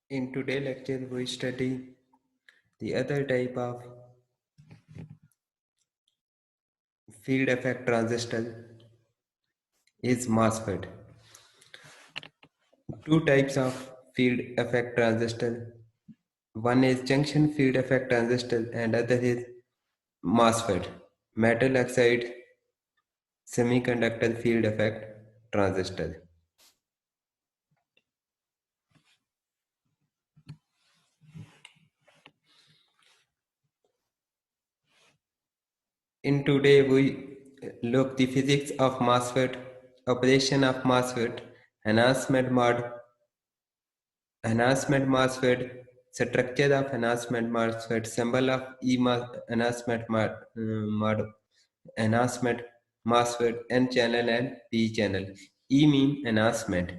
In today's lecture, we study the other type of field effect transistor is MOSFET. Two types of field effect transistor. One is junction field effect transistor and other is MOSFET, metal oxide semiconductor field effect transistor. In today we look the physics of MOSFET, operation of MOSFET, enhancement mod, enhancement MOSFET, structure of enhancement MOSFET, symbol of enhancement enhancement MOSFET, N channel and P channel. E mean enhancement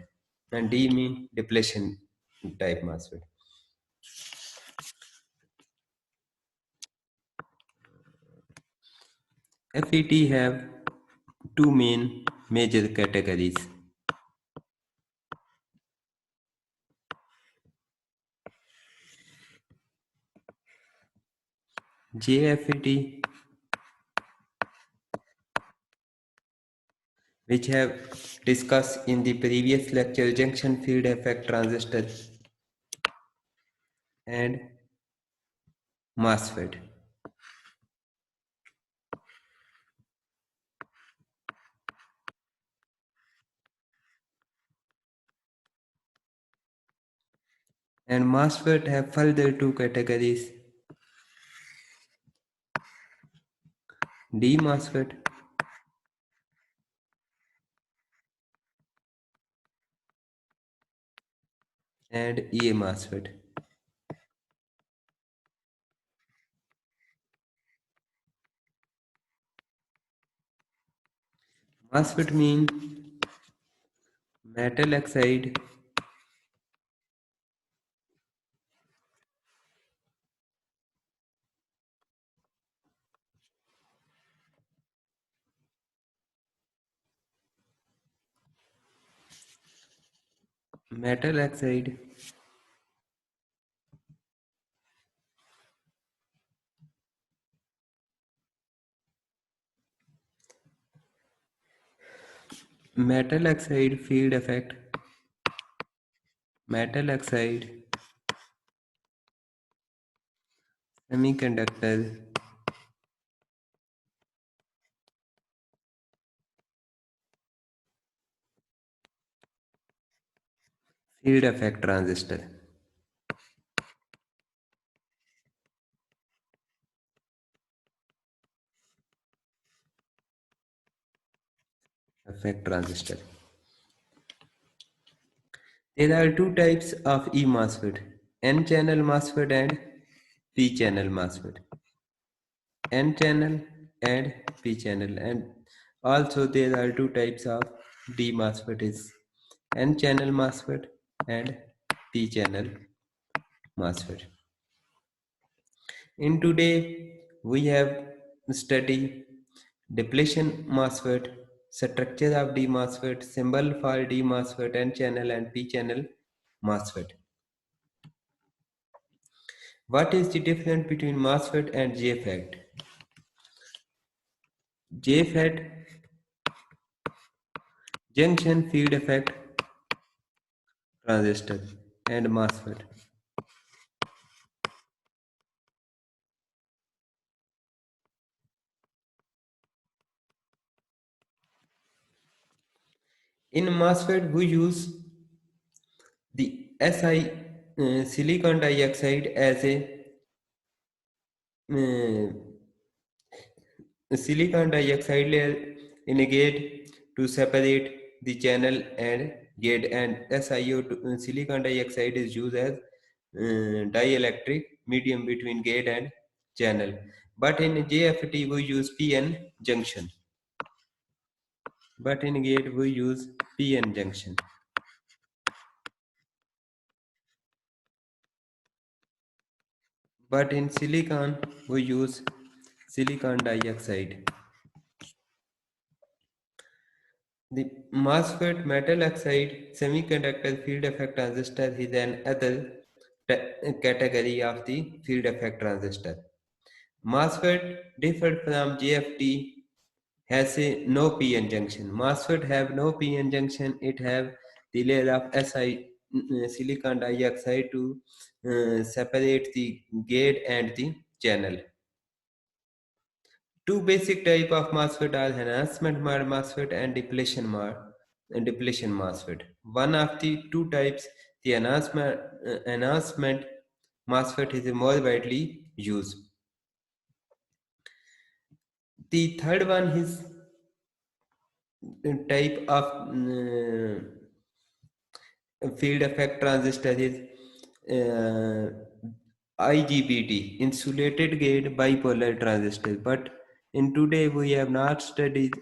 and D mean depletion type MOSFET. FET have two main major categories. JFET, which have discussed in the previous lecture, junction field effect transistor and MOSFET. And MOSFET have further two categories, D MOSFET and EA MOSFET. MOSFET mean metal oxide metal oxide metal oxide field effect, metal oxide semiconductor field effect transistor. Effect transistor. There are two types of E MOSFET, N channel MOSFET and P channel MOSFET. N channel and P channel, and also there are two types of D MOSFET is N channel MOSFET and P channel MOSFET. In today we have study depletion MOSFET, structure of D MOSFET, symbol for D MOSFET, N channel and P channel MOSFET. What is the difference between MOSFET and JFET? JFET, junction field effect transistor, and MOSFET. In MOSFET, we use the silicon dioxide as a silicon dioxide layer in a gate to separate the channel and gate, and SiO2 silicon dioxide is used as dielectric medium between gate and channel. But in JFET we use PN junction. But in gate we use PN junction. But in silicon we use silicon dioxide. The MOSFET metal oxide semiconductor field effect transistor is an other category of the field effect transistor. MOSFET different from JFT has no p-n junction. MOSFET have no p-n junction. It have the layer of silicon dioxide to separate the gate and the channel. Two basic type of MOSFET are enhancement mode MOSFET and depletion MOSFET. One of the two types, the enhancement MOSFET is more widely used. The third one is type of field effect transistor is IGBT, insulated gate bipolar transistor. But in today we have not studied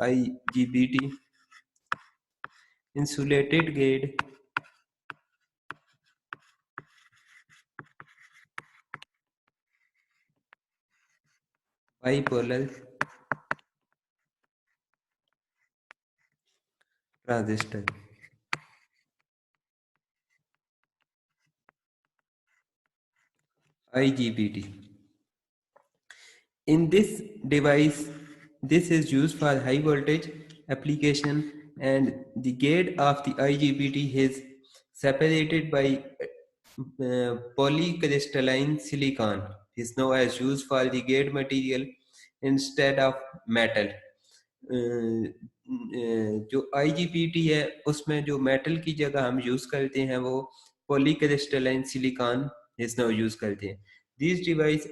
IGBT, insulated gate bipolar transistor. IGBT. In this device, this is used for high voltage application, and the gate of the IGBT is separated by polycrystalline silicon. Is now as used for the gate material instead of metal. जो IGBT है उसमें जो metal की जगह हम use करते हैं वो polycrystalline silicon is now use करते हैं. These devices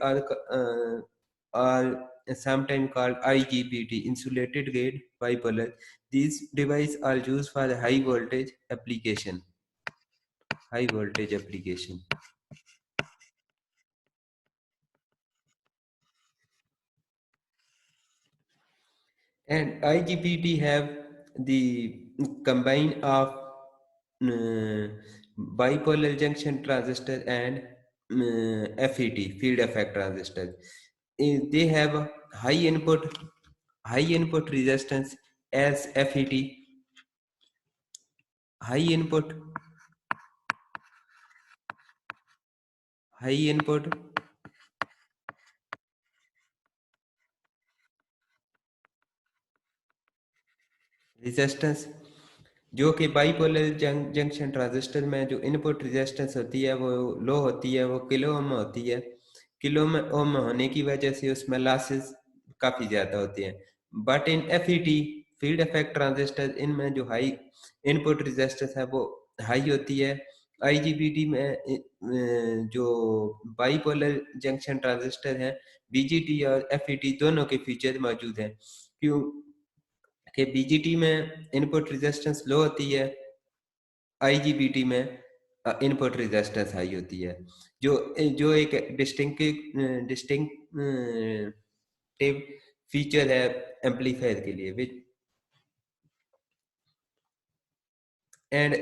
are sometimes called IGBT, insulated gate bipolar. These devices are used for high voltage application. High voltage application. And IGBT have the combine of bipolar junction transistor and FET, field effect transistor. They have a high input resistance as FET, high input resistance, जो कि bipolar junction transistor में जो input resistance होती है वो लो होती है, वो किलो ओम में होती है. किलो में ओम में होने की वजह से उसमें लॉसेस काफ़ी ज़्यादा होते हैं. But in FET, field effect transistor, इनमें जो हाई इनपुट रेजिस्टेंस है वो हाई होती है. IGBT में जो बाइपोलर जंक्शन ट्रांजिस्टर है, BGT और FET दोनों के फीचर मौजूद हैं. क्यों कि BGT में इनपुट रेजिस्टेंस लो होती है, IGBT में इनपुट रेजिस्टेंस हाई होती है, जो एक डिस्टिंक्टिव फीचर है एम्पलीफायर के लिए. And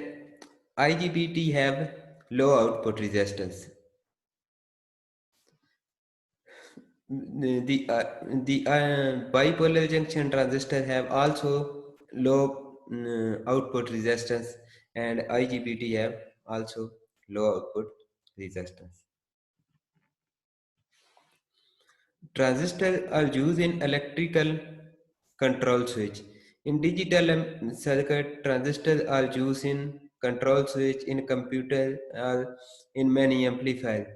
IGBT have low output resistance. The bipolar junction transistor have also low output resistance, and IGBT have also low output resistance. Transistors are used in electrical control switch. In digital circuit, transistors are used in control switch, in computer, or in many amplifiers.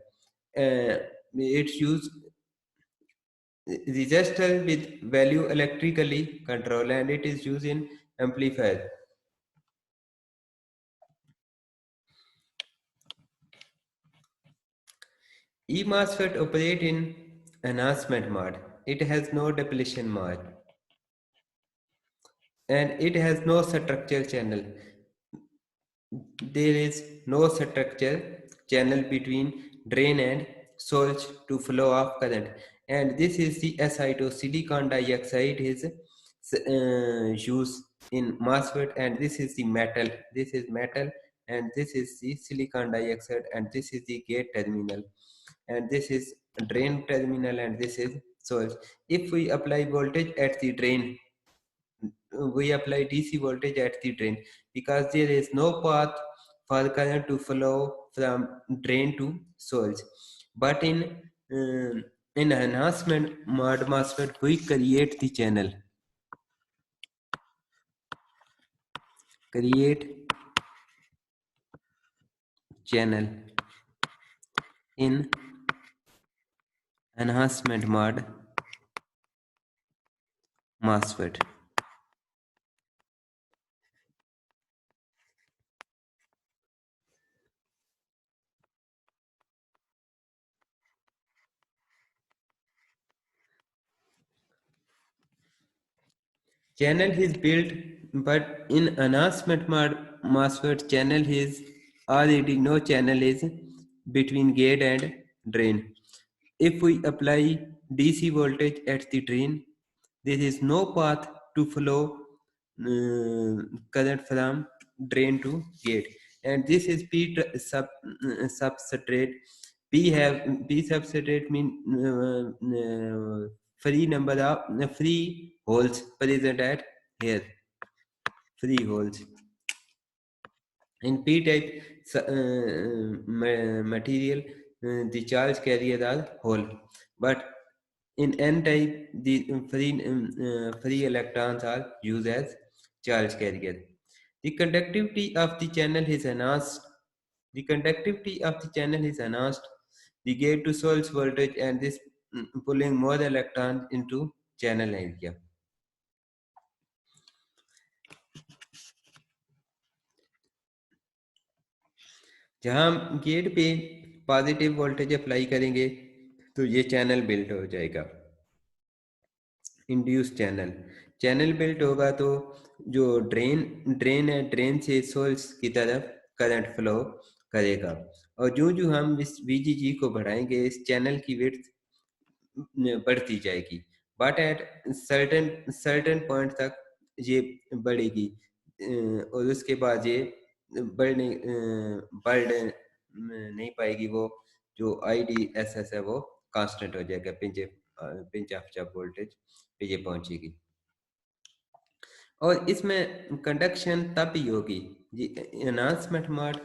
It's used resistor with value electrically control, and it is used in amplifier. E-MOSFET operate in enhancement mode. It has no depletion mode, and it has no structure channel. There is no structure channel between drain and source to flow of current, and this is the SiO2, silicon dioxide is used in MOSFET, and this is the metal. This is metal, and this is the silicon dioxide, and this is the gate terminal, and this is drain terminal, and this is source. If we apply voltage at the drain, we apply DC voltage at the drain, because there is no path for current to flow from drain to source. But in enhancement mode MOSFET, we create the channel. Create channel in enhancement mode MOSFET. Channel is built, but in enhancement mode MOSFET channel is already no channel is between gate and drain. If we apply DC voltage at the drain, there is no path to flow current from drain to gate, and this is substrate. P substrate mean free number of free holes present at here. Free holes in p-type material, the charge carrier are whole, but in n-type the free electrons are used as charge carrier. The conductivity of the channel is enhanced. The conductivity of the channel is enhanced. The gate to source voltage and this pulling more electrons into channel area. जहाँ हम gate पे positive voltage apply करेंगे तो ये channel built हो जाएगा, induce channel. Channel built होगा तो जो ड्रेन है, ड्रेन से सोर्स की तरफ करंट फ्लो करेगा, और जो जो हम इस VGG को बढ़ाएंगे इस चैनल की विड्थ बढ़ती जाएगी, बट एट सर्टेन पॉइंट तक ये बढ़ेगी, और उसके बाद ये बढ़ नहीं पाएगी। वो जो IDSS है वो कांस्टेंट हो जाएगा, पिंच ऑफ वोल्टेज पे ये पहुंचेगी। और इसमें कंडक्शन तब ही होगी, एनहांसमेंट मोड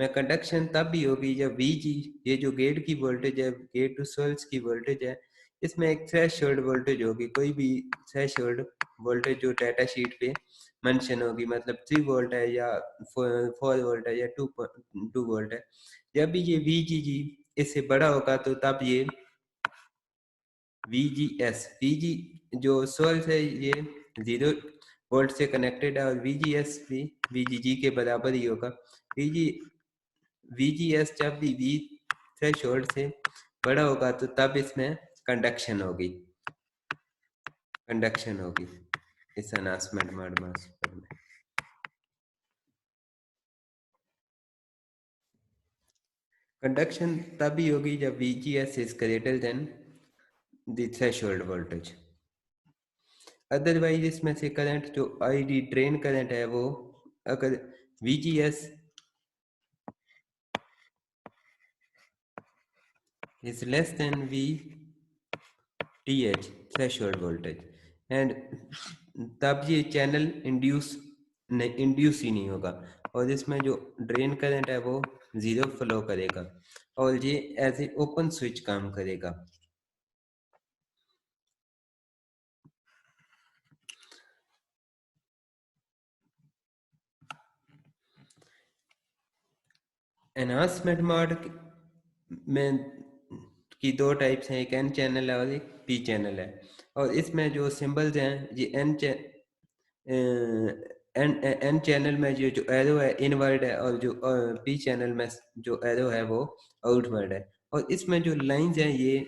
में कंडक्शन तब भी होगी जब VG, ये जो गेट की वोल्टेज है, गेट टू सोर्स की वोल्टेज है, इसमें एक थ्रेशोल्ड वोल्टेज होगी। कोई भी थ्रेशोल्ड वोल्टेज जो डाटा शीट पे मेंशन होगी, मतलब 3 वोल्ट है या 4 वोल्ट है या 2 वोल्ट है। जब भी ये VGG इससे बड़ा होगा तो तब ये VG जो सोर्स है ये 0 वोल्ट से कनेक्टेड है, और VGS भी VGG के बराबर ही होगा। VGS जब भी V थ्रेशोल्ड से बड़ा होगा तो तब इसमें कंडक्शन होगी इस एनहांसमेंट मोड MOSFET में। कंडक्शन तभी होगी जब VGS is greater than the threshold voltage। Otherwise इसमें से करंट जो ID ड्रेन करंट है वो अगर VGS is less than VTH threshold voltage, and तब ये चैनल इंड्यूस ही नहीं होगा, और इसमें जो ड्रेन करंट है वो 0 फ्लो करेगा, और ये एज ए ओपन स्विच काम करेगा। एनहांसमेंट मोड में की 2 टाइप्स हैं, एक N चैनल है और एक P चैनल है, और इसमें जो सिंबल्स हैं ये N चैनल में जो एरो है इनवर्ड है, और जो P चैनल में जो एरो है वो आउटवर्ड है। और इसमें जो लाइंस हैं ये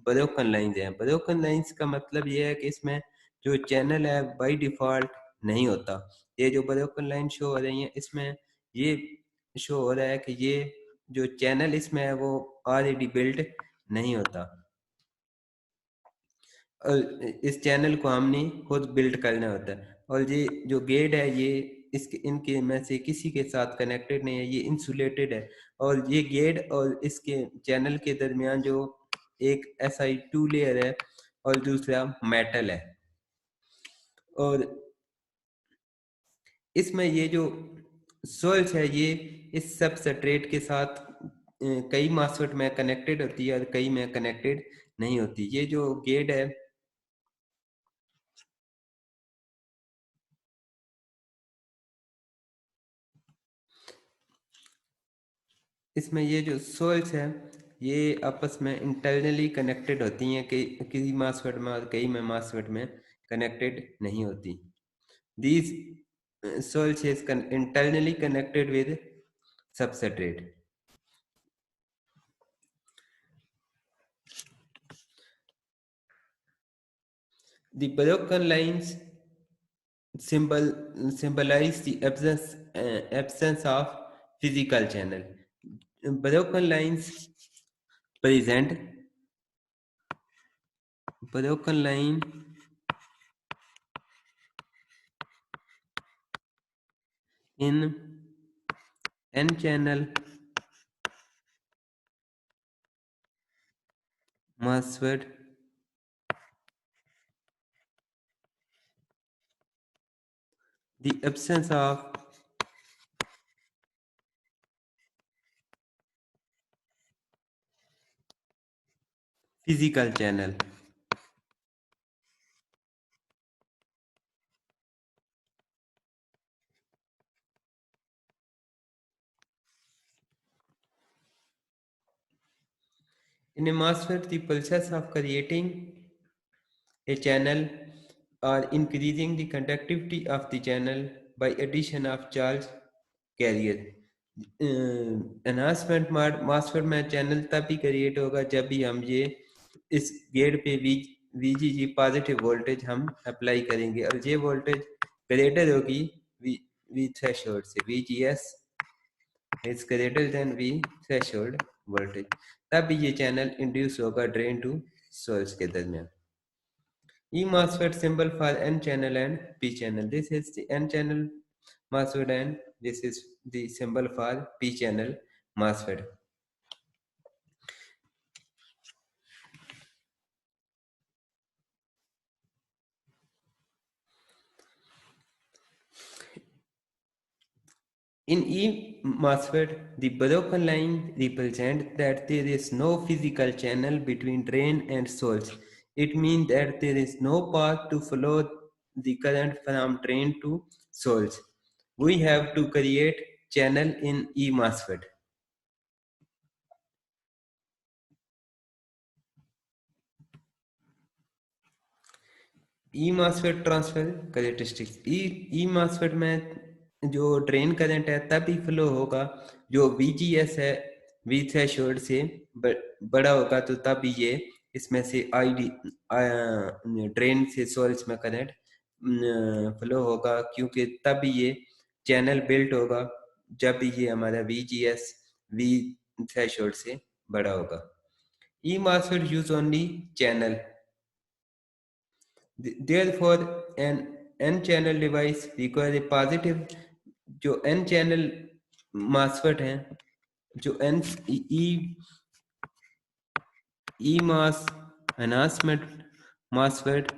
ब्रोकन लाइंस हैं। ब्रोकन लाइंस का मतलब ये है कि इसमें जो चैनल है बाय डिफॉल्ट नहीं होता। ये जो ब्रोकन लाइन शो हो रही है इसमें ये शो हो रहा है कि ये जो चैनल इसमें है वो ऑलरेडी बिल्ड नहीं होता, और इस चैनल को हमने खुद बिल्ड करना होता है। और ये जो गेट है ये इनके में से किसी के साथ कनेक्टेड नहीं है, ये इंसुलेटेड है, और ये गेट और इसके चैनल के दरमियान जो एक Si2 लेयर है और दूसरा मेटल है, और इसमें ये जो सोर्स है ये इस सबस्ट्रेट के साथ कई मासफेट में कनेक्टेड होती है और कई में कनेक्टेड नहीं होती। ये जो गेट है इसमें ये जो सोल्स है ये आपस में इंटरनली कनेक्टेड होती हैं कि किसी मासफेट में और कई में मासफेट में कनेक्टेड नहीं होती। These soils is internally connected with substrate. The broken lines symbolize the absence of physical channel. Broken lines present broken line in n-channel MOSFET the absence of physical channel. In a MOSFET, the process of creating a channel or increasing the conductivity of the channel by addition of charge carrier. Enhancement MOSFET में channel तभी create होगा जब भी हम ये इस gate पे VGG positive voltage हम अप्लाई करेंगे और ये वोल्टेज ग्रेटर होगी वी थ्रेशोल्ड से। VGS is greater than V threshold voltage, तब ये चैनल इंड्यूस होगा ड्रेन टू सोर्स के दरमियान। E MOSFET symbol for N channel and P channel. This is the N channel MOSFET and this is the symbol for P channel MOSFET. In E MOSFET, the broken line represents that there is no physical channel between drain and source. It means that there is no path to follow the current from drain to source. We have to create channel in E MOSFET. E MOSFET transfer characteristics E MOSFET में जो drain current है तभी flow होगा जो VGS है we threshold से बड़ा होगा, तो तभी ये इसमें से आईडी ड्रेन से सोर्स में करंट फ्लो होगा, क्योंकि तभी ये चैनल बिल्ट होगा जब भी ये हमारा VGS वी थ्रेशोल्ड से बड़ा होगा। E MOSFET use only channel, therefore an n-channel device requires a positive। जो n channel MOSFET है, जो e MOS enhancement MOSFET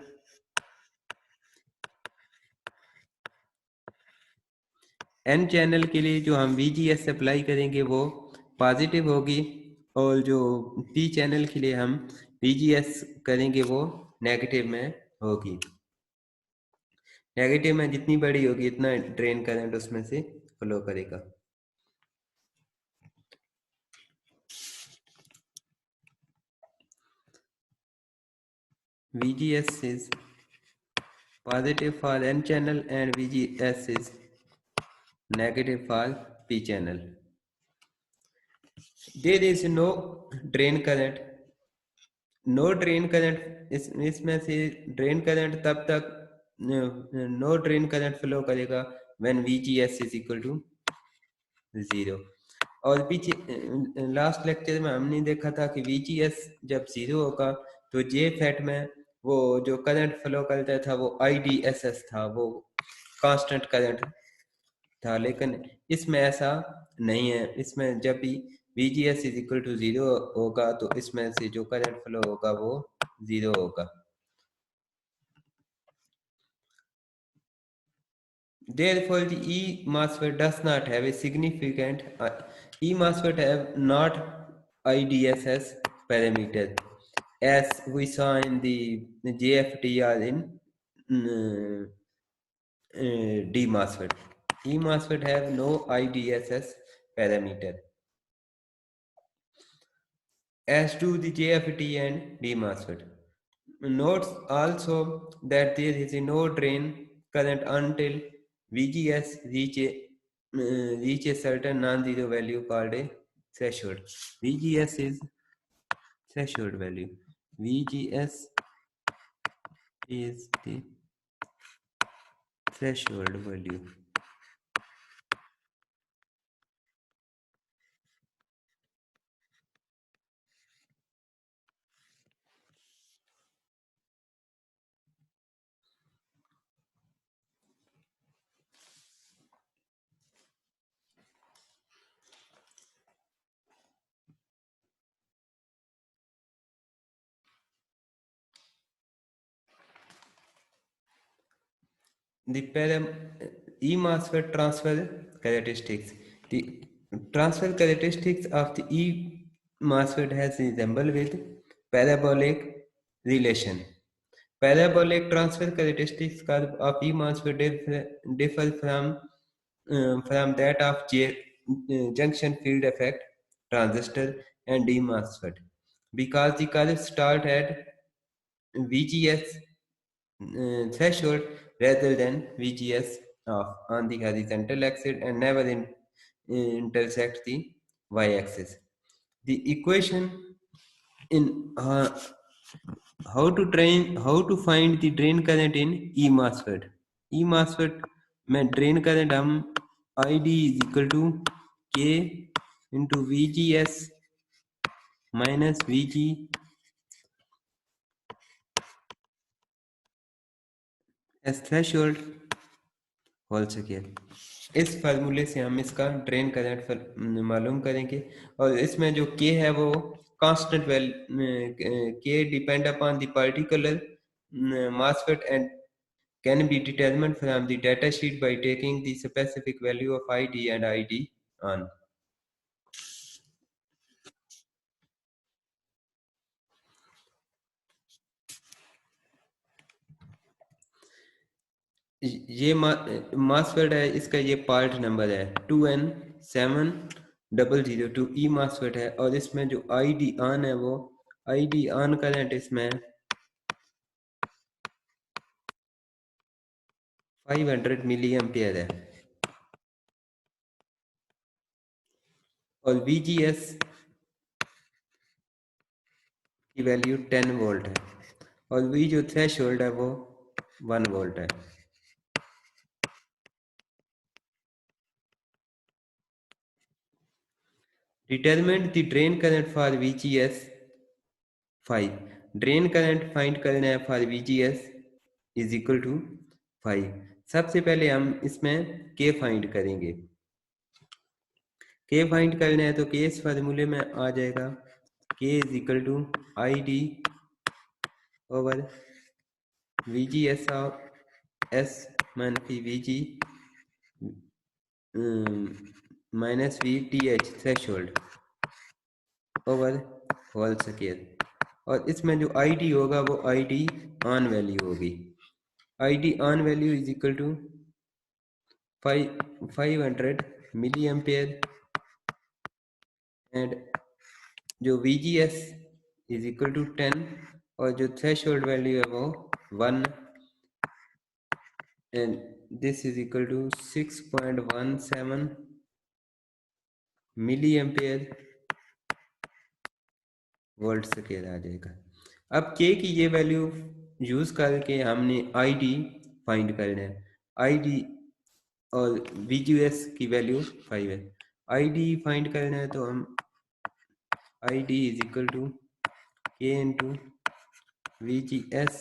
n channel के लिए जो हम VGS अप्लाई करेंगे वो पॉजिटिव होगी और जो p channel के लिए हम VGS करेंगे वो नेगेटिव में होगी। नेगेटिव में जितनी बड़ी होगी इतना ड्रेन करंट उसमें से फ्लो करेगा। VGS is positive for N channel and VGS is negative for P channel. There is no drain current। No drain current इसमें से ड्रेन करंट तब तक नो ड्रेन करंट फ्लो करेगा when VGS is equal to 0। और पीछे last lecture में हमने देखा था कि VGS जब 0 होगा तो जे फैट में वो जो करंट फ्लो करता था वो IDSS था, वो कांस्टेंट करंट था, लेकिन इसमें ऐसा नहीं है। इसमें जब भी VGS इज इक्वल टू 0 होगा तो इसमें से जो करंट फ्लो होगा वो 0 होगा। Therefore, the E MOSFET does not have a significant E MOSFET have not IDSS parameter as we saw in the JFT or in uh, D MOSFET. E MOSFET have no IDSS parameter as do the JFT and D MOSFET. Notes also that there is no drain current until VGS reach a certain non-zero value called a threshold. VGS is threshold value. VGS is the threshold value. The E MOSFET transfer characteristics. The transfer characteristics of the E MOSFET has resemble with parabolic relation. Parabolic transfer characteristics curve of E MOSFET differ from that of junction field effect transistor and D MOSFET because the curves start at VGS threshold rather than VGS of on the horizontal axis and never intersect the y-axis. The equation in how to find the drain current in E MOSFET. E MOSFET में drain current हम ID is equal to K into VGS minus VG as threshold whole square. इस फार्मूले से हम इसका drain current मालूम करेंगे और इसमें जो के है वो कांस्टेंट के depend upon the particular MOSFET and can be determined from the data sheet by taking the specific value of ID and ID on. ये MOSFET है, इसका ये पार्ट नंबर है 2N7002 ई MOSFET है और इसमें जो ID ऑन है वो ID ऑन करंट इसमें 500 मिली एम्पियर है और VGS की वैल्यू 10 वोल्ट है और V जो थ्रेशोल्ड है वो 1 वोल्ट है। Determine the drain current for VGS 5. Drain current find करना है for VGS is equal to 5। सबसे पहले हम इसमें K फाइंड करेंगे। K फाइंड करना है तो K इस फार्मूले में आ जाएगा K is equal to ID over VGS of S मनफी VG minus VTH threshold over whole square और इसमें जो ID होगा वो ID ऑन वैल्यू होगी। ID on value is equal to 500 milliampere and जो VGS इज इक्वल टू 10 और जो थ्रेशोल्ड वैल्यू है वो 1 and this is equal to 6.17 milliampere volt square आ जाएगा। अब K की ये वैल्यू यूज करके हमने ID फाइंड करना है। ID और VGS की वैल्यू 5 है। ID फाइंड करना है तो हम ID is equal to K into VGS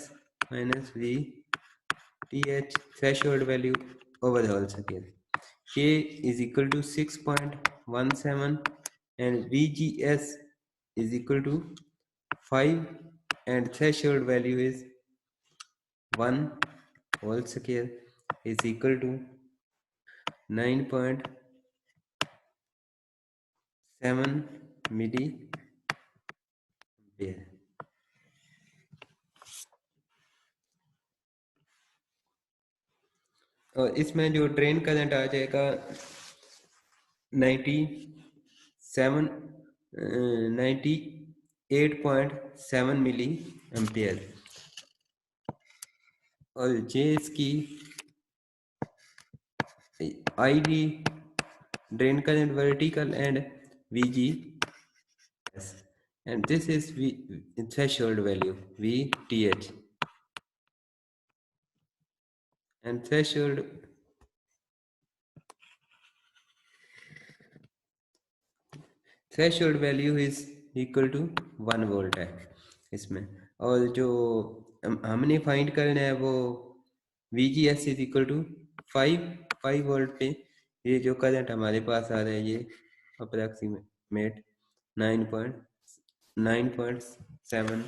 minus VTH threshold value over the whole circle. K is equal to 6.17 and VGS is equal to 5 and threshold value is 1 whole square is equal to 9.7 milli ampere. और इसमें जो drain current आ जाएगा 98.7 मिली ampere. और जे इसकी I D drain current vertical and VG, and this is threshold value VTH, and threshold value is equal to 1 volt है इसमें। और जो हमने फाइंड करना है वो VGS is equal to 5 volt पे ये जो करंट हमारे पास आ रहा है ये अप्रॉक्सीमेट 9.7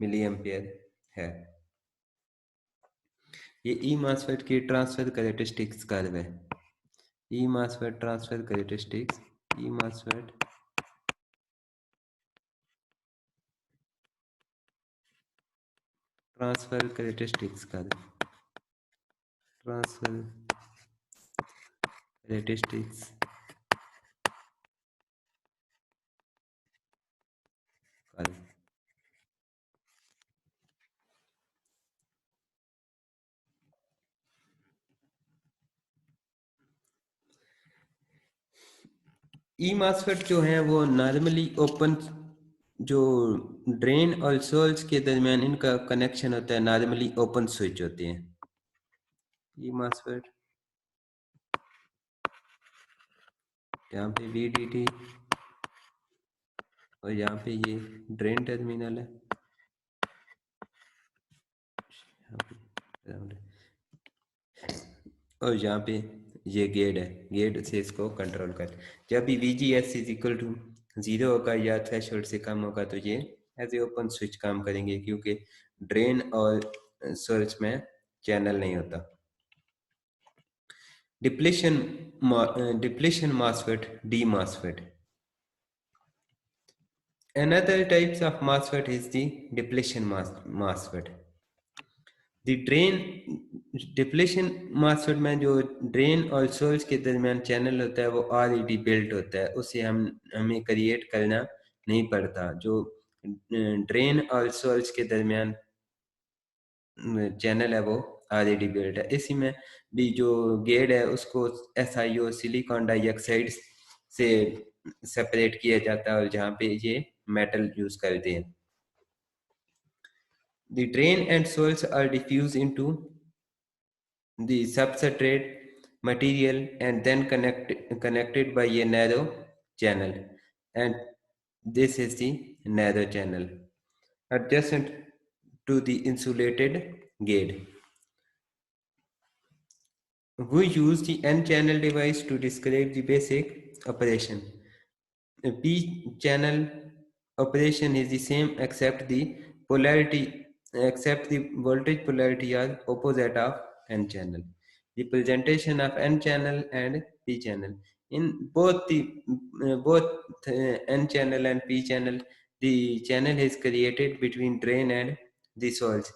मिली एम्पियर है। ये ई मासफेट की ट्रांसफर कैरेक्टरिस्टिक्स कर्व है। E MOSFET transfer characteristics, E MOSFET transfer characteristics curve, transfer characteristics curve. E MOSFET जो है वो नॉर्मली ओपन, जो ड्रेन और सोर्स के दरमियान इनका कनेक्शन होता है, नॉर्मली ओपन स्विच होते हैं ई मासफेट। यहाँ पे VDD और यहाँ पे ये ड्रेन टर्मिनल है, और यहाँ पे ये गेट है, गेट से इसको कंट्रोल कर। जब भी VGS इज इक्वल टू 0 होगा या थ्रेशोल्ड से कम होगा तो ये एज ए ओपन स्विच काम करेंगे, क्योंकि ड्रेन और सोर्स में चैनल नहीं होता। Depletion MOSFET, D MOSFET. Another types of MOSFET is the depletion MOSFET. The drain depletion MOSFET में जो ड्रेन और सोर्स के दरमियान चैनल होता है वो ऑलरेडी बिल्ट होता है, उसे हमें क्रिएट करना नहीं पड़ता। जो ड्रेन और सोर्स के दरमियान चैनल है वो ऑलरेडी बिल्ट है। इसी में भी जो गेट है उसको SiO सिलिकॉन डाइऑक्साइड से सेपरेट किया जाता है, और जहाँ पे ये मेटल यूज करते हैं। The drain and source are diffused into the substrate material and then connected by a narrow channel, and this is the narrow channel adjacent to the insulated gate. We use the N-channel device to describe the basic operation. The P-channel operation is the same except the voltage polarity are opposite of N-channel. The presentation of N-channel and P-channel. In both N-channel and P-channel, the channel is created between drain and the source.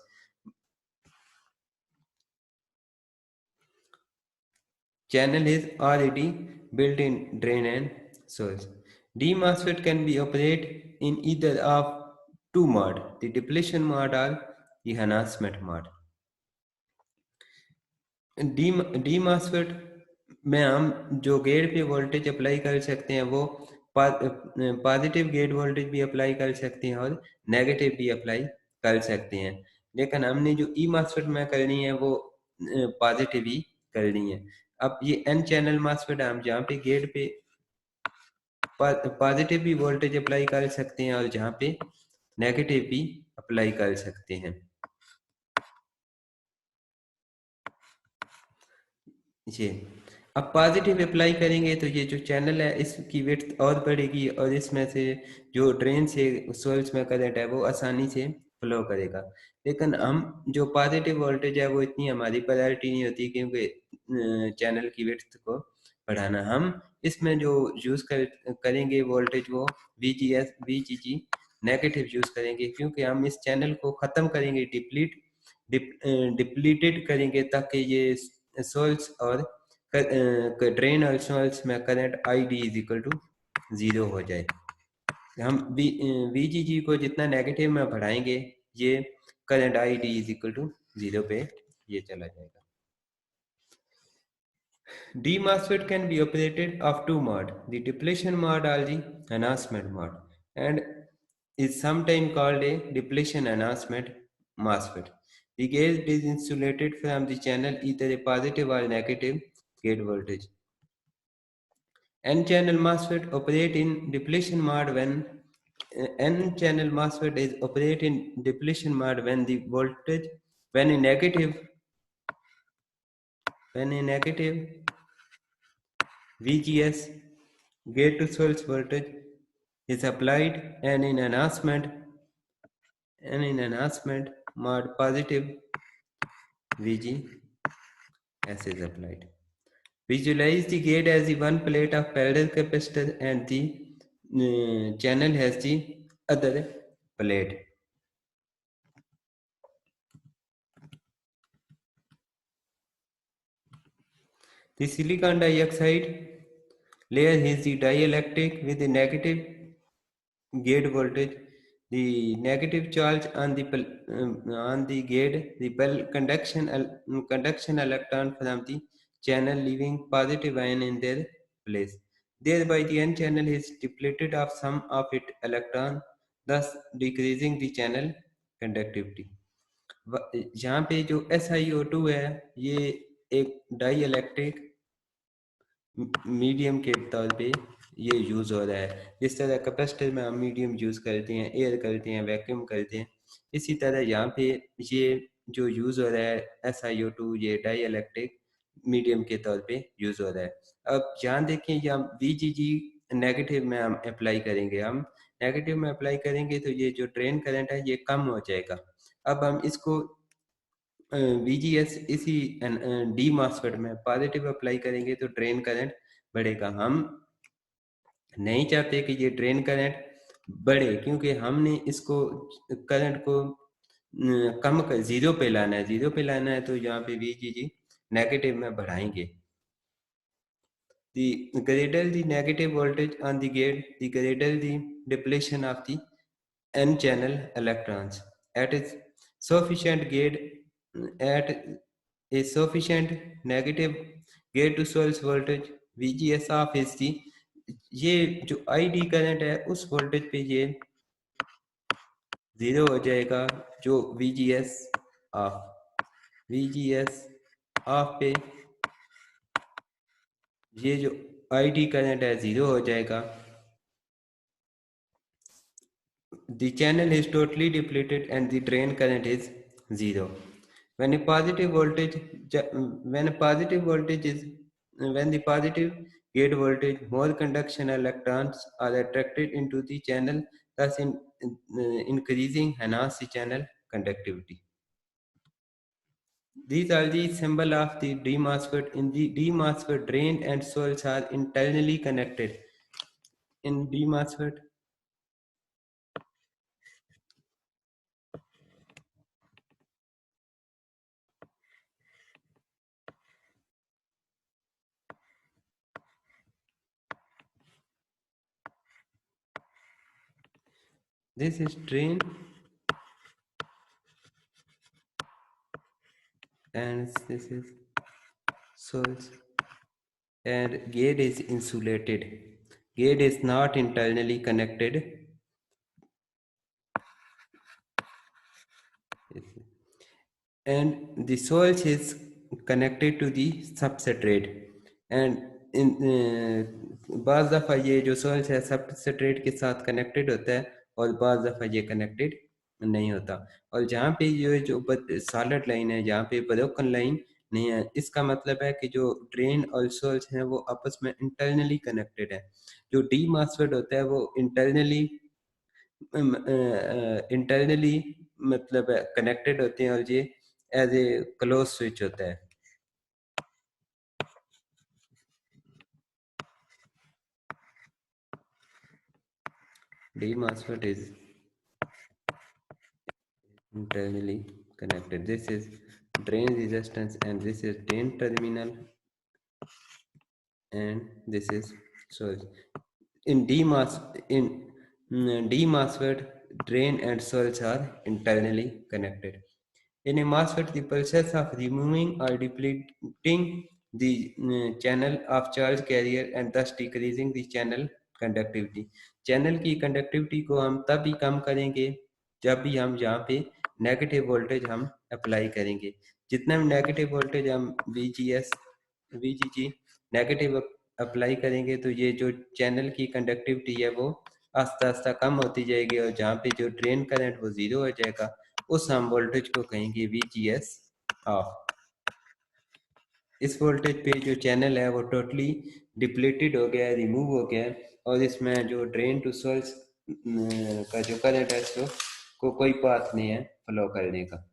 Channel is already built in drain and source. D MOSFET can be operated in either of two mode, the depletion mode or the enhancement mode. D MOSFET में हम जो gate पे voltage apply कर सकते हैं वो positive gate voltage भी apply कर सकते हैं और नेगेटिव भी अप्लाई कर सकते हैं, लेकिन हमने जो ई MOSFET में करनी है वो पॉजिटिव ही करनी है। अब ये N चैनल MOSFET हम जहाँ पे गेट पे पॉजिटिव भी वोल्टेज अप्लाई कर सकते हैं और जहाँ पे नेगेटिव भी अप्लाई कर सकते हैं। ये अब पॉजिटिव अप्लाई करेंगे तो ये जो चैनल है इसकी विड्थ और बढ़ेगी और इसमें से जो ड्रेन से सोर्स में करंट है वो आसानी से फ्लो करेगा। लेकिन हम जो पॉजिटिव वोल्टेज है वो इतनी हमारी प्रायोरिटी नहीं होती, क्योंकि चैनल की विड्थ को बढ़ाना। हम इसमें जो यूज करेंगे वोल्टेज वो VGG नेगेटिव यूज करेंगे, क्योंकि हम इस चैनल को खत्म करेंगे, डिप्लीटेड करेंगे, ताकि ये सोल्स और ड्रेन और सोल्स में current ID is equal to 0 हो जाए। हम VGG को जितना नेगेटिव में बढ़ाएंगे, ये current ID is equal to 0 पे ये चला जाएगा। D MOSFET can be operated of two mode, the depletion mode or the enhancement mode, and is sometimes called a depletion enhancement MOSFET. The gate is insulated from the channel either a positive or negative gate voltage. N-channel MOSFET operate in depletion mode when N-channel MOSFET is operate in depletion mode when the voltage when a negative VGS gate to source voltage is applied, and in enhancement mode positive VGS is applied. Visualize the gate as the one plate of parallel capacitor and the channel has the other plate. The silicon dioxide layer is the dielectric with the negative gate voltage. The negative charge on the gate repel conduction electron from the channel, leaving positive ion in their place. Thereby, the N channel is depleted of some of its electron, thus decreasing the channel conductivity. यहाँ पे जो SiO2 है, ये एक die electric medium के तौर पे ये यूज़ हो रहा है। जिस तरह कैपेसिटर में हम मीडियम यूज़ करते हैं, एयर करते हैं, वैक्यूम करते हैं, इसी तरह यहाँ पे ये जो यूज़ हो रहा है SiO2, ये डाई इलेक्ट्रिक मीडियम के तौर पे यूज़ हो रहा है। अब यहाँ देखें, यहाँ VGG नेगेटिव में हम अप्लाई करेंगे, हम नेगेटिव में अप्लाई करेंगे तो ये जो ड्रेन करंट है ये कम हो जाएगा। अब हम इसको VGS इसी D MOSFET में पॉजिटिव अप्लाई करेंगे तो ड्रेन करंट बढ़ेगा। हम नहीं चाहते कि ये ड्रेन करंट बढ़े, क्योंकि हमने इसको करंट को कम कर 0 पे लाना है। 0 पे लाना है तो यहाँ पे VGG नेगेटिव में बढ़ाएंगे। The greater the negative voltage on the gate, the greater the depletion of the N-channel electrons. At a sufficient negative gate to source voltage VGS of is the, ये जो ID करंट है उस voltage पे ये 0 हो जाएगा। जो VGS of पे ये जो ID करंट है 0 हो जाएगा। The channel is totally depleted and the drain current is 0. When a positive voltage, when a positive voltage is, when the positive gate voltage, more conduction electrons are attracted into the channel, thus increasing enhance the channel conductivity. These are the symbol of the D MOSFET. In the D MOSFET, drain and source are internally connected. In D MOSFET, this is drain and this is source, and gate is insulated. Gate is not internally connected, and the source is connected to the substrate. And in बाज़ दफ़ा ये जो souls है substrate के साथ connected होता है और बाज़ दफ़ा ये कनेक्टेड नहीं होता। और जहाँ पे ये जो सॉलिड लाइन है, जहाँ पे ब्रोकन लाइन नहीं है, इसका मतलब है कि जो ड्रेन और सोर्स हैं वो आपस में इंटरनली कनेक्टेड है। जो डी मॉसफेट होता है वो इंटरनली मतलब कनेक्टेड होते हैं, और ये एज ए क्लोज स्विच होता है। D MOSFET is internally connected. This is drain resistance and this is drain terminal and this is source. In D MOSFET, drain and source are internally connected. In a MOSFET, the process of removing or depleting the channel of charge carrier and thus decreasing the channel conductivity. Channel की conductivity को हम तब ही कम करेंगे जब भी हम यहाँ पे नेगेटिव वोल्टेज हम अप्लाई करेंगे. जितना भी नेगेटिव वोल्टेज हम VGG नेगेटिव अप्लाई करेंगे तो ये जो चैनल की कंडक्टिविटी है वो आस्ता आस्ता कम होती जाएगी और जहाँ पे जो ड्रेन करंट वो जीरो हो जाएगा उस हम वोल्टेज को कहेंगे VGS ऑफ. इस वोल्टेज पे जो चैनल है वो टोटली डिप्लीटेड हो गया है, रिमूव हो गया है और इसमें जो ड्रेन टू सोर्स का जो करंट है इसको को कोई पाथ नहीं है फ्लो करने का.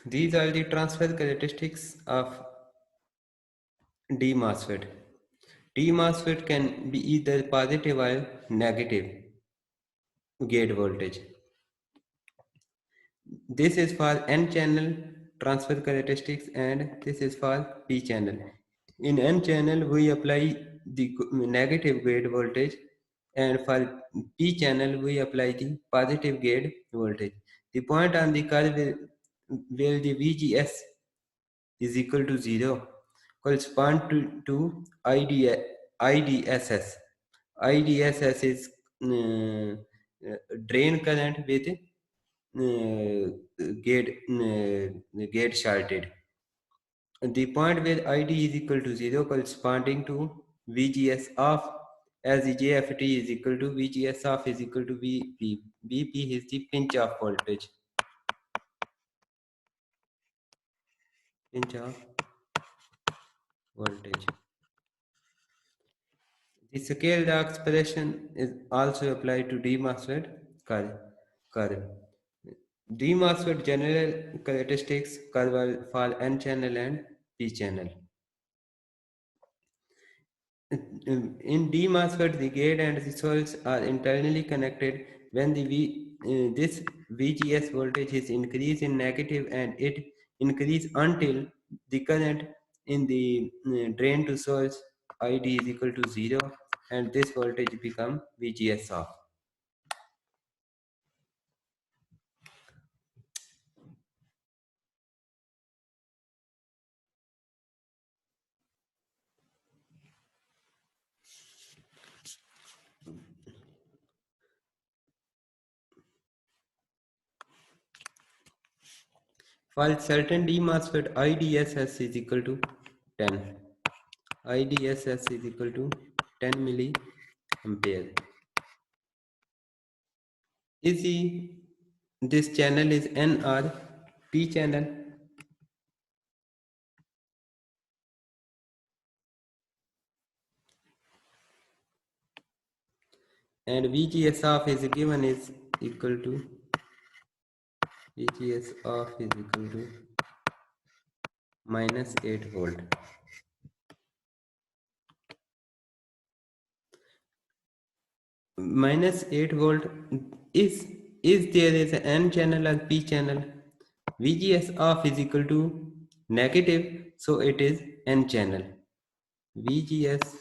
These are the transfer characteristics of D MOSFET. D MOSFET can be either positive or negative gate voltage. This is for N channel transfer characteristics and this is for P channel. In N channel we apply the negative gate voltage and for P channel we apply the positive gate voltage. The point on the curve where the VGS is equal to 0 correspond to IDSS. IDSS is drain current with gate shorted. The point where ID is equal to 0 corresponding to VGS off as the JFT is equal to VGS off is equal to VP. VP is the pinch off voltage. Pinch off voltage. The scale law expression is also applied to D MOSFET curve. D MOSFET general characteristics curve for N channel and P channel. In D MOSFET, the gate and the source are internally connected. When this VGS voltage is increased in negative and it increase until the current in the drain to source ID is equal to 0 and this voltage become VGS off. For certain D MOSFET, IDSS is equal to 10. IDSS is equal to 10 milliampere. This channel is N or P channel. And VGS off is given is equal to VGS off is equal to minus 8 volt. Minus 8 volt is there is an N channel or P channel. VGS off is equal to negative, so it is N channel. VGS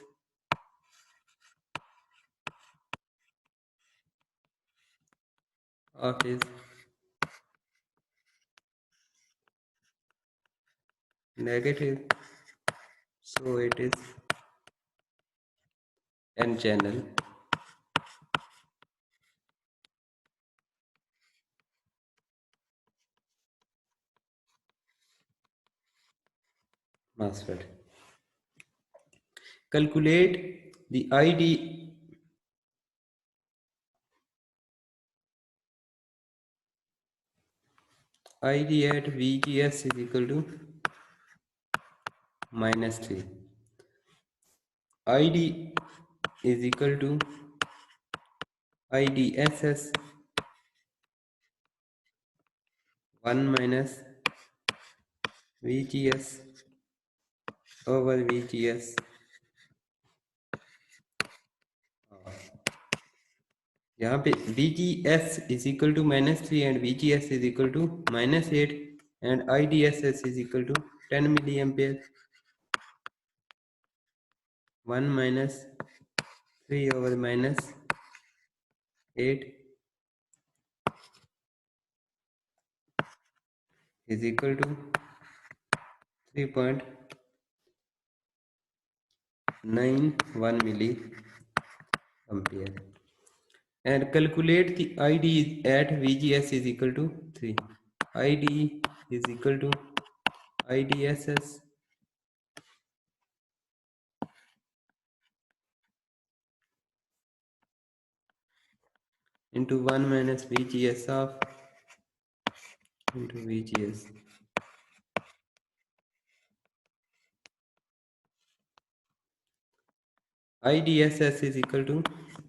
off is negative, so it is N channel. MOSFET. Calculate the ID at VGS is equal to minus 3. ID is equal to IDSS 1 minus VGS over VGS, यहाँ पे VGS is equal to -3 and VGS is equal to -8 and IDSS is equal to 10 milliampere. 1 minus 3 over -8 is equal to 3.91 milliampere. And calculate the ID at VGS is equal to 3. ID is equal to IDSS into 1 minus VGS of into VGS. IDSS is equal to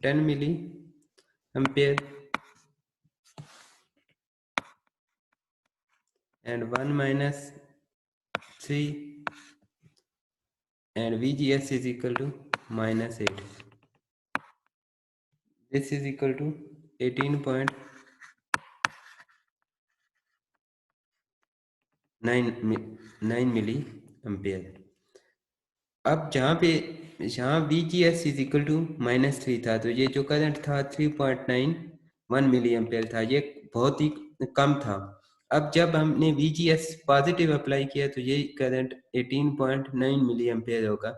10 milliampere and 1 minus 3 and VGS is equal to -8. This is equal to 18.9 milliampere. अब जहाँ VGS is equal to -3 था, तो ये जो current था 3.91 मिली ampere था, ये बहुत ही कम था। अब जब हमने VGS पॉजिटिव अप्लाई किया तो ये करंट 18.9 मिली एम्पेयर होगा।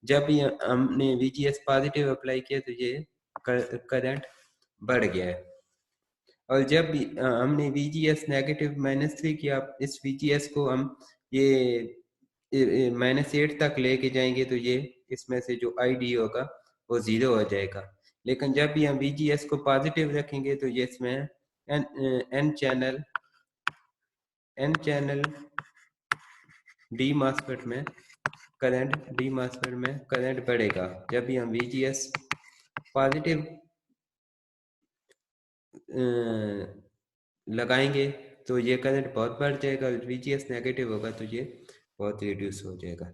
जब हमने VGS पॉजिटिव अप्लाई किया तो ये करंट बढ़ गया है। और जब हमने VGS नेगेटिव -3 किया, इस VGS को हम ये -8 तक लेके जाएंगे तो ये इसमें से जो ID होगा वो 0 हो जाएगा। लेकिन जब भी हम VGS को पॉजिटिव रखेंगे तो ये इसमें एन चैनल डी मॉसफेट में करंट बढ़ेगा। जब भी हम VGS पॉजिटिव लगाएंगे तो ये करंट बहुत बढ़ जाएगा, VGS नेगेटिव होगा तो ये बहुत रिड्यूस हो जाएगा।